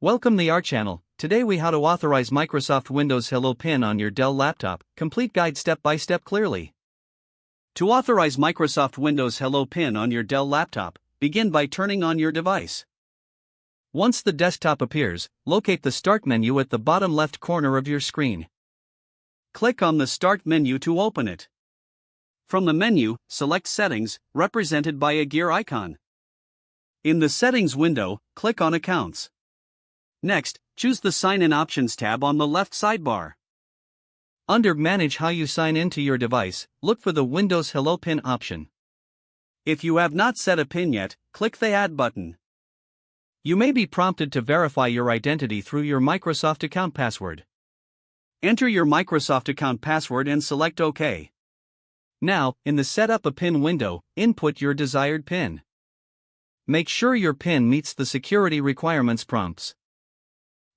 Welcome to our channel. Today we how to authorize Microsoft Windows Hello PIN on your Dell laptop. Complete guide step by step clearly. To authorize Microsoft Windows Hello PIN on your Dell laptop, begin by turning on your device. Once the desktop appears, locate the Start menu at the bottom left corner of your screen. Click on the Start menu to open it. From the menu, select Settings, represented by a gear icon. In the Settings window, click on Accounts. Next, choose the Sign In Options tab on the left sidebar. Under Manage how you sign into your device, look for the Windows Hello PIN option. If you have not set a PIN yet, click the Add button. You may be prompted to verify your identity through your Microsoft account password. Enter your Microsoft account password and select OK. Now, in the Set Up a PIN window, input your desired PIN. Make sure your PIN meets the security requirements prompts.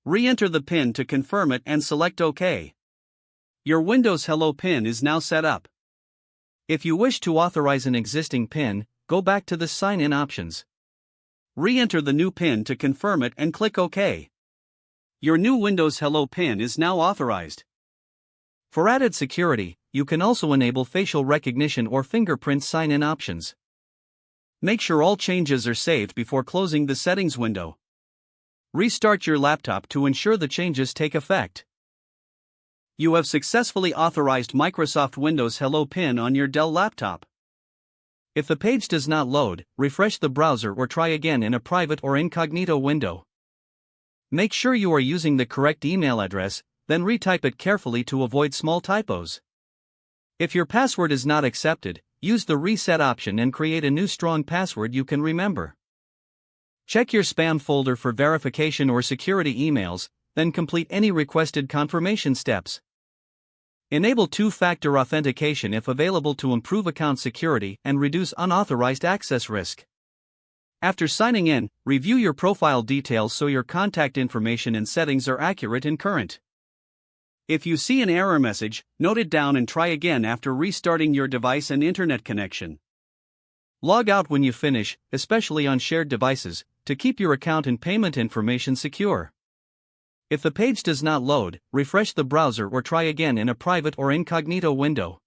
Re-enter the PIN to confirm it and select OK. Your Windows Hello PIN is now set up. If you wish to authorize an existing PIN, go back to the Sign In options. Re-enter the new PIN to confirm it and click OK. Your new Windows Hello PIN is now authorized. For added security, you can also enable facial recognition or fingerprint sign-in options. Make sure all changes are saved before closing the settings window. Restart your laptop to ensure the changes take effect. You have successfully authorized Microsoft Windows Hello PIN on your Dell laptop. If the page does not load, refresh the browser or try again in a private or incognito window. Make sure you are using the correct email address, then retype it carefully to avoid small typos. If your password is not accepted, use the Reset option and create a new strong password you can remember. Check your spam folder for verification or security emails, then complete any requested confirmation steps. Enable two-factor authentication if available to improve account security and reduce unauthorized access risk. After signing in, review your profile details so your contact information and settings are accurate and current. If you see an error message, note it down and try again after restarting your device and internet connection. Log out when you finish, especially on shared devices, to keep your account and payment information secure. If the page does not load, refresh the browser or try again in a private or incognito window.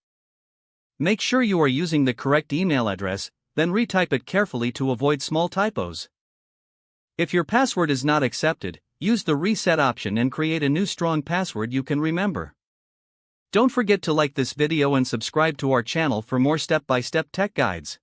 Make sure you are using the correct email address, then retype it carefully to avoid small typos. If your password is not accepted, use the Reset option and create a new strong password you can remember. Don't forget to like this video and subscribe to our channel for more step-by-step tech guides.